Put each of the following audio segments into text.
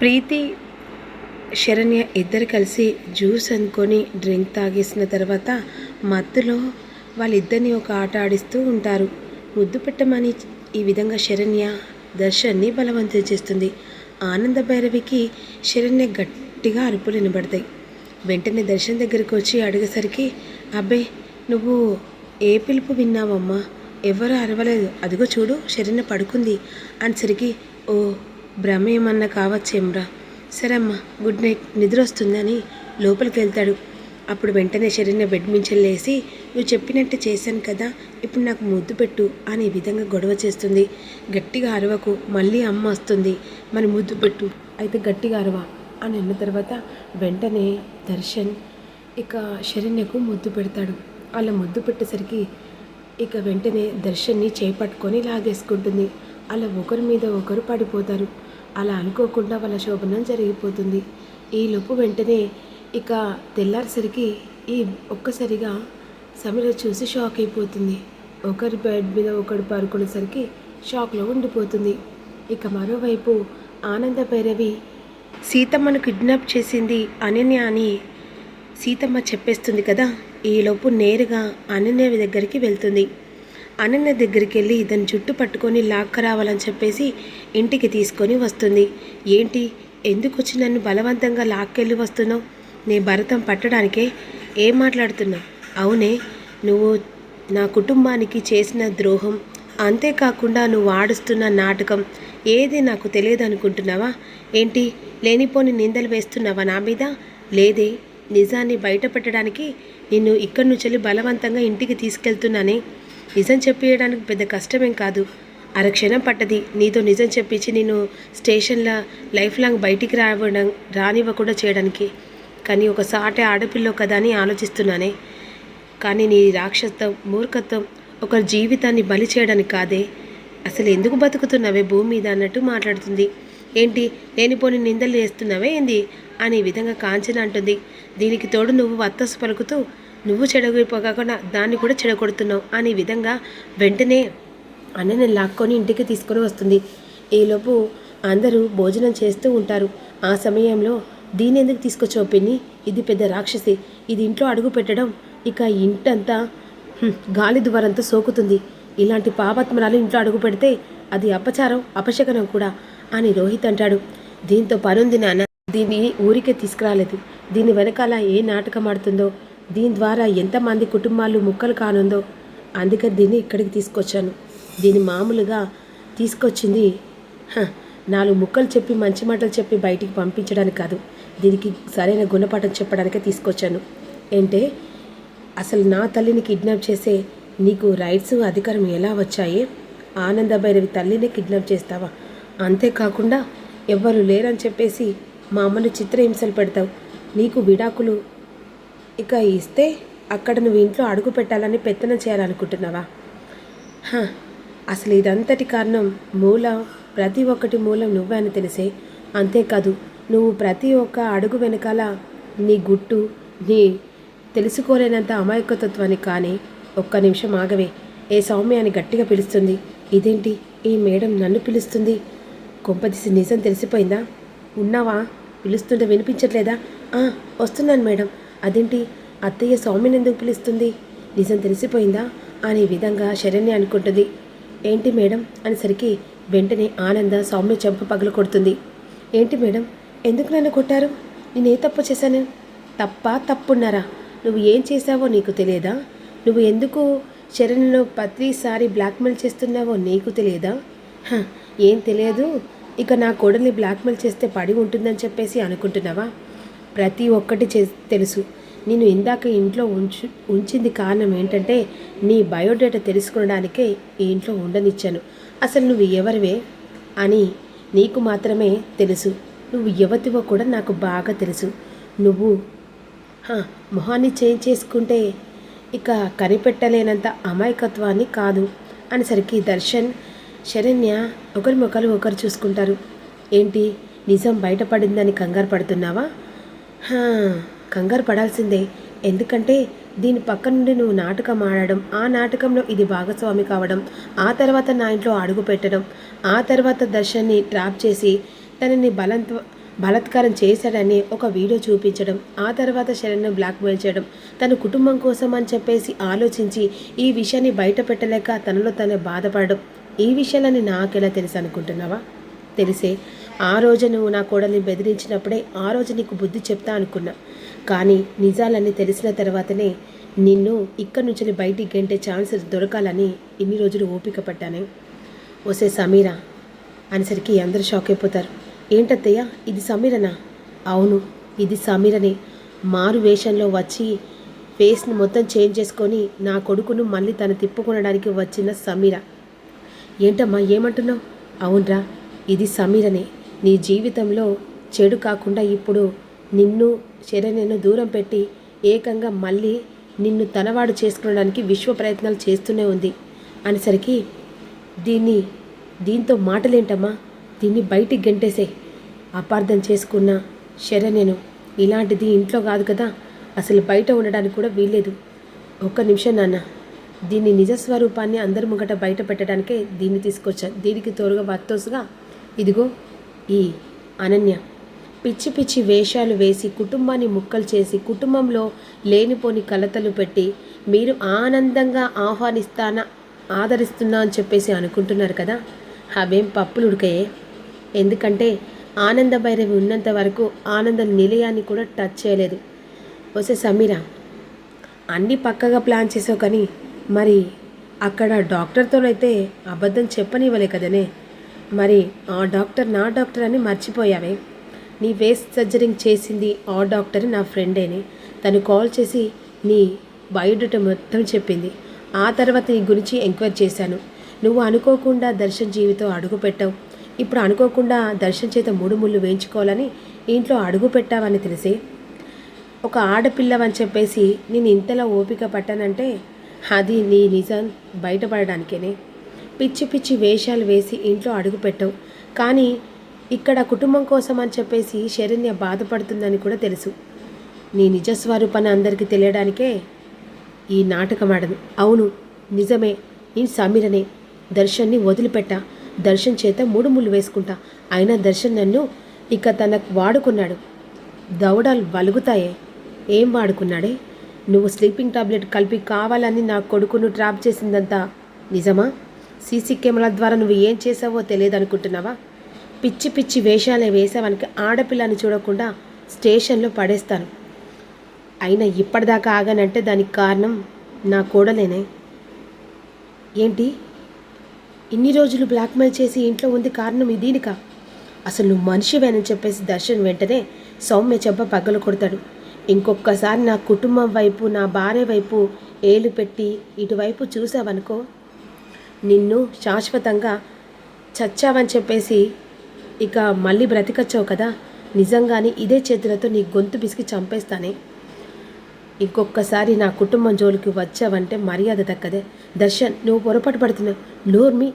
ప్రీతి శరణ్య ఇద్దరు కలిసి జ్యూస్ అనుకొని డ్రింక్ తాగేసిన తర్వాత మత్తులో వాళ్ళిద్దరిని ఒక ఆట ఆడిస్తూ ఉంటారు. ముద్దు పెట్టమని ఈ విధంగా శరణ్య దర్శన్ని బలవంతం చేస్తుంది. ఆనంద భైరవికి శరణ్య గట్టిగా అరుపులు వినబడతాయి. వెంటనే దర్శన్ దగ్గరికి వచ్చి అడిగేసరికి, అబ్బే నువ్వు ఏ పిలుపు విన్నావమ్మా? ఎవరు అరవలేదు, అదిగో చూడు శరణ్య పడుకుంది అనేసరికి, ఓ భ్రమ ఏమన్నా కావచ్చేమ్రా, సరే అమ్మా గుడ్ నైట్, నిద్ర వస్తుందని లోపలికి వెళ్తాడు. అప్పుడు వెంటనే శరణ్య బెడ్ మించి లేసి, నువ్వు చెప్పినట్టు చేశాను కదా, ఇప్పుడు నాకు ముద్దు పెట్టు అని ఈ విధంగా గొడవ చేస్తుంది. గట్టిగా అరవకు, మళ్ళీ అమ్మ వస్తుంది, మరి ముద్దు పెట్టు, అయితే గట్టిగా అరవ అని అన్న తర్వాత వెంటనే దర్శన్ ఇక శరణ్యకు ముద్దు పెడతాడు. అలా ముద్దు పెట్టేసరికి ఇక వెంటనే దర్శన్ని చేపట్టుకొని లాగేసుకుంటుంది. అలా ఒకరి మీద ఒకరు పడిపోతారు. అలా అనుకోకుండా వాళ్ళ శోభనం జరిగిపోతుంది. ఈలోపు వెంటనే ఇక తెల్లారేసరికి ఈ ఒక్కసారిగా సమీర చూసి షాక్ అయిపోతుంది. ఒకరి బెడ్ మీద ఒకరు పడుకునేసరికి షాక్లో ఉండిపోతుంది. ఇక మరోవైపు ఆనంద భైరవి సీతమ్మను కిడ్నాప్ చేసింది అనన్య అని సీతమ్మ చెప్పేస్తుంది కదా. ఈలోపు నేరుగా అనన్య దగ్గరికి వెళ్తుంది. అనన్య దగ్గరికి వెళ్ళి దాని జుట్టు పట్టుకొని లాక్కరావాలని చెప్పేసి ఇంటికి తీసుకొని వస్తుంది. ఏంటి, ఎందుకు వచ్చి నన్ను బలవంతంగా లాక్కెళ్ళి వస్తున్నావు? నీ భరతం పట్టడానికే ఏం మాట్లాడుతున్నావు? అవునే, నువ్వు నా కుటుంబానికి చేసిన ద్రోహం, అంతేకాకుండా నువ్వు ఆడుస్తున్న నాటకం ఏది నాకు తెలియదు అనుకుంటున్నావా? ఏంటి లేనిపోని నిందలు వేస్తున్నావా నా మీద? లేదే, నిజాన్ని బయట పెట్టడానికి నిన్ను ఇక్కడి నుంచి బలవంతంగా ఇంటికి తీసుకెళ్తున్నానే. నిజం చెప్పేయడానికి పెద్ద కష్టమేం కాదు, అరక్షణం పట్టది నీతో నిజం చెప్పించి నేను స్టేషన్లో లైఫ్ లాంగ్ బయటికి రానివ్వకుండా చేయడానికి. కానీ ఒక సాటి ఆడపిల్ల కదా అని ఆలోచిస్తున్నానే. కానీ నీ రాక్షసత్వం, మూర్ఖత్వం ఒక జీవితాన్ని బలి చేయడానికి కాదే. అసలు ఎందుకు బతుకుతున్నావే భూమి మీద అన్నట్టు మాట్లాడుతుంది. ఏంటి లేనిపోని నిందలు వేస్తున్నావే ఏంది అని ఈ విధంగా కాంచన అంటుంది. దీనికి తోడు నువ్వు వత్తసు పలుకుతూ నువ్వు చెడగొడిపోకుండా దాన్ని కూడా చెడగొడుతున్నావు అని విధంగా వెంటనే అన్నని లాక్కొని ఇంటికి తీసుకొని వస్తుంది. ఈలోపు అందరూ భోజనం చేస్తూ ఉంటారు. ఆ సమయంలో దీన్ని ఎందుకు తీసుకొచ్చావు పిన్ని? ఇది పెద్ద రాక్షసి, ఇది ఇంట్లో అడుగు పెట్టడం ఇక ఇంటంతా గాలి ద్వారంతో సోకుతుంది. ఇలాంటి పాపాత్మరాలు ఇంట్లో అడుగు పెడితే అది అపచారం, అపశకనం కూడా అని రోహిత్ అంటాడు. దీంతో పనుంది నాన్న, దీన్ని ఊరికే తీసుకురాలేదు. దీని వెనకాల ఏ నాటకం ఆడుతుందో, దీని ద్వారా ఎంతమంది కుటుంబాలు ముక్కలు కానుందో, అందుకే దీన్ని ఇక్కడికి తీసుకొచ్చాను. దీన్ని మామూలుగా తీసుకొచ్చింది 4 ముక్కలు చెప్పి మంచి మాటలు చెప్పి బయటికి పంపించడానికి కాదు, దీనికి సరైన గుణపాఠం చెప్పడానికే తీసుకొచ్చాను. ఏంటే, అసలు నా తల్లిని కిడ్నాప్ చేసే నీకు రైట్స్ అధికారం ఎలా వచ్చాయి? ఆనంద భైరవి తల్లిని కిడ్నాప్ చేస్తావా? అంతేకాకుండా ఎవ్వరు లేరని చెప్పేసి మా అమ్మను చిత్రహింసలు పెడతావు. నీకు విడాకులు ఇక ఇస్తే అక్కడ నువ్వు ఇంట్లో అడుగు పెట్టాలని పెత్తనం చేయాలనుకుంటున్నావా? అసలు ఇదంతటి కారణం ప్రతి ఒక్కటి మూలం నువ్వే అని తెలిసే. అంతేకాదు, నువ్వు ప్రతి ఒక్క అడుగు వెనకాల నీ గుట్టు, నీ తెలుసుకోలేనంత అమాయకత్వాన్ని. కానీ ఒక్క నిమిషం ఆగవే, ఏ సౌమ్య అని గట్టిగా పిలుస్తుంది. ఇదేంటి ఈ మేడం నన్ను పిలుస్తుంది? కొంపదీసి నిజం తెలిసిపోయిందా? ఉన్నావా? పిలుస్తుంటే వినిపించట్లేదా? వస్తున్నాను మేడం. అదేంటి అత్తయ్య సౌమ్యని ఎందుకు పిలుస్తుంది? నిజం తెలిసిపోయిందా అనే విధంగా శరణ్య అనుకుంటుంది. ఏంటి మేడం అనేసరికి వెంటనే ఆనంద సౌమ్య చెంప పగలు కొడుతుంది. ఏంటి మేడం, ఎందుకు నన్ను కొట్టారు? నేనే తప్పు చేశాను? తప్పున్నారా? నువ్వు ఏం చేశావో నీకు తెలియదా? నువ్వు ఎందుకు శరణ్యను ప్రతిసారి బ్లాక్మెయిల్ చేస్తున్నావో నీకు తెలియదా? ఏం తెలియదు, ఇక నా కోడల్ని బ్లాక్మెయిల్ చేస్తే పడి ఉంటుందని చెప్పేసి అనుకుంటున్నావా? ప్రతి ఒక్కటి తెలుసు. నేను ఇందాక ఇంట్లో ఉంచింది కారణం ఏంటంటే నీ బయోడేటా తెలుసుకోవడానికే ఈ ఇంట్లో ఉండనిచ్చాను. అసలు నువ్వు ఎవరివే అని నీకు మాత్రమే తెలుసు. నువ్వు యువతివో కూడా నాకు బాగా తెలుసు. నువ్వు మొహాన్ని చేంజ్ చేసుకుంటే ఇక కనిపెట్టలేనంత అమాయకత్వాన్ని కాదు అనేసరికి దర్శన్ శరణ్య ఒకరి ముఖాలు ఒకరు చూసుకుంటారు. ఏంటి నిజం బయటపడిందని కంగారు పడుతున్నావా? కంగారు పడాల్సిందే, ఎందుకంటే దీని పక్క నుండి నువ్వు నాటకం ఆడడం, ఆ నాటకంలో ఇది భాగస్వామి కావడం, ఆ తర్వాత నా ఇంట్లో అడుగు పెట్టడం, ఆ తర్వాత దర్శన్ని ట్రాప్ చేసి తనని బలాత్కారం చేశాడని ఒక వీడియో చూపించడం, ఆ తర్వాత శరణ్ను బ్లాక్మెయిల్ చేయడం, తన కుటుంబం కోసం అని చెప్పేసి ఆలోచించి ఈ విషయాన్ని బయట పెట్టలేక తనలో తనే బాధపడడం, ఈ విషయాలని నాకెలా తెలుసు అనుకుంటున్నావా? తెలిసే ఆ రోజు నువ్వు నా కోడల్ని బెదిరించినప్పుడే ఆ రోజు నీకు బుద్ధి చెప్తా అనుకున్నా. కానీ నిజాలన్నీ తెలిసిన తర్వాతనే నిన్ను ఇక్కడి నుంచి బయటికి గంటే ఛాన్స్ దొరకాలని ఇన్ని రోజులు ఓపిక పట్టానే. ఓసే సమీరా అనేసరికి అందరూ షాక్ అయిపోతారు. ఏంటత్తయ్య, ఇది సమీరనా? అవును, ఇది సమీరనే. మారు వేషంలో వచ్చి ఫేస్ని మొత్తం చేంజ్ చేసుకొని నా కొడుకును మళ్ళీ తను తిప్పుకొనడానికి వచ్చిన సమీర. ఏంటమ్మా ఏమంటున్నావు? అవునరా, ఇది సమీరనే. నీ జీవితంలో చెడు కాకుండా ఇప్పుడు నిన్ను శరణ్యను దూరం పెట్టి ఏకంగా మళ్ళీ నిన్ను తనవాడు చేసుకోవడానికి విశ్వ ప్రయత్నాలు చేస్తూనే ఉంది అనేసరికి దీంతో మాటలేంటమ్మా, దీన్ని బయటికి గెంటేసే. అపార్థం చేసుకున్న శరణ్యను ఇలాంటిది ఇంట్లో కాదు కదా, అసలు బయట ఉండడానికి కూడా వీల్లేదు. ఒక్క నిమిషం నాన్న, దీన్ని నిజస్వరూపాన్ని అందరి ముంగట బయట పెట్టడానికే దీన్ని తీసుకొచ్చా. దీనికి తోడుగా వత్తోసుగా ఇదిగో ఈ అనన్య పిచ్చి పిచ్చి వేషాలు వేసి కుటుంబాన్ని ముక్కలు చేసి కుటుంబంలో లేనిపోని కలతలు పెట్టి మీరు ఆనందంగా ఆదరిస్తున్నా అని చెప్పేసి అనుకుంటున్నారు కదా, అవేం పప్పులు ఉడికాయే. ఎందుకంటే ఆనంద భైరవి ఉన్నంత వరకు ఆనంద నిలయాన్ని కూడా టచ్ చేయలేదు. వసే సమీరా, అన్నీ పక్కగా ప్లాన్ చేసావు కానీ మరి అక్కడ డాక్టర్తోనైతే అబద్ధం చెప్పనివ్వలే కదనే. మరి ఆ డాక్టర్ నా డాక్టర్ అని మర్చిపోయావే. నీ వేస్ట్ సర్జరింగ్ చేసింది ఆ డాక్టర్ నా ఫ్రెండేని. తను కాల్ చేసి నీ బయోడేటా మొత్తం చెప్పింది. ఆ తర్వాత నీ గురించి ఎంక్వైరీ చేశాను. నువ్వు అనుకోకుండా దర్శన్ జీవితం అడుగు పెట్టావు. ఇప్పుడు అనుకోకుండా దర్శన్ చేత 3 ముళ్ళు వేయించుకోవాలని ఇంట్లో అడుగు పెట్టావని తెలిసి ఒక ఆడపిల్లవని చెప్పేసి నేను ఇంతలా ఓపిక పట్టానంటే అది నీ నిజం బయటపడడానికేనే. పిచ్చి పిచ్చి వేషాలు వేసి ఇంట్లో అడుగు పెట్టావు. కానీ ఇక్కడ కుటుంబం కోసం అని చెప్పేసి శరణ్య బాధపడుతుందని కూడా తెలుసు. నీ నిజస్వరూపాన్ని అందరికీ తెలియడానికే ఈ నాటకం ఆడను. అవును నిజమే, నేను సమీరనే. దర్శన్ని వదిలిపెట్టా. దర్శన్ చేత 3 ముళ్ళు వేసుకుంటా. అయినా దర్శన్ నన్ను ఇక తనకు వాడుకున్నాడు. దవడాలు వలుగుతాయే. ఏం వాడుకున్నాడే? నువ్వు స్లీపింగ్ టాబ్లెట్ కలిపి కావాలని నా కొడుకును ట్రాప్ చేసిందంతా నిజమా? సీసీ కెమెరా ద్వారా నువ్వు ఏం చేసావో తెలియదు అనుకుంటున్నావా? పిచ్చి పిచ్చి వేషాలే వేసావనికి ఆడపిల్లని చూడకుండా స్టేషన్లో పడేస్తాను. అయినా ఇప్పటిదాకా ఆగానంటే దానికి కారణం నా కోడలేనే. ఏంటి, ఇన్ని రోజులు బ్లాక్మెయిల్ చేసి ఇంట్లో ఉంది కారణం దీనికా? అసలు నువ్వు మనిషివేనని చెప్పేసి దర్శన్ వెంటనే సౌమ్య చెంప పగ్గలు కొడతాడు. ఇంకొకసారి నా కుటుంబం వైపు నా భార్య వైపు ఏలు పెట్టి ఇటువైపు చూసావనుకో, నిన్ను శాశ్వతంగా చచ్చావని చెప్పేసి ఇక మళ్ళీ బ్రతికొచ్చావు కదా, నిజంగానే ఇదే చేతులతో నీ గొంతు పిసికి చంపేస్తానే. ఇంకొకసారి నా కుటుంబం జోలికి వచ్చావంటే మర్యాద దక్కదే. దర్శన్, నువ్వు పొరపాటు పడుతున్నావు. నోర్మి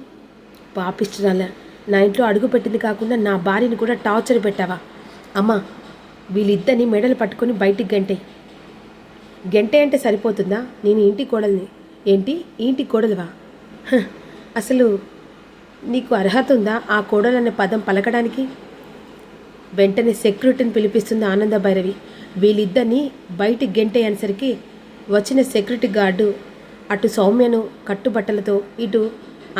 పాపిస్తున్నా. నా ఇంట్లో అడుగు పెట్టింది కాకుండా నా భార్యని కూడా టార్చర్ పెట్టావా? అమ్మా, వీళ్ళిద్దరిని మెడలు పట్టుకొని బయటికి గంటే అంటే సరిపోతుందా? నేను ఇంటి కోడల్ని. ఏంటి ఇంటి కోడలువా? అసలు నీకు అర్హత ఉందా ఆ కోడలు అనే పదం పలకడానికి? వెంటనే సెక్యూరిటీని పిలిపిస్తుంది ఆనంద భైరవి. వీళ్ళిద్దరిని బయటికి గెంటే అనేసరికి వచ్చిన సెక్యూరిటీ గార్డు అటు సౌమ్యను కట్టుబట్టలతో ఇటు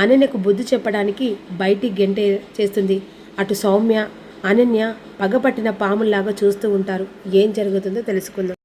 అనన్యకు బుద్ధి చెప్పడానికి బయటికి గెంటే చేస్తుంది. అటు సౌమ్య అనన్య పగపట్టిన పాముల్లాగా చూస్తూ ఉంటారు. ఏం జరుగుతుందో తెలుసుకుందాం.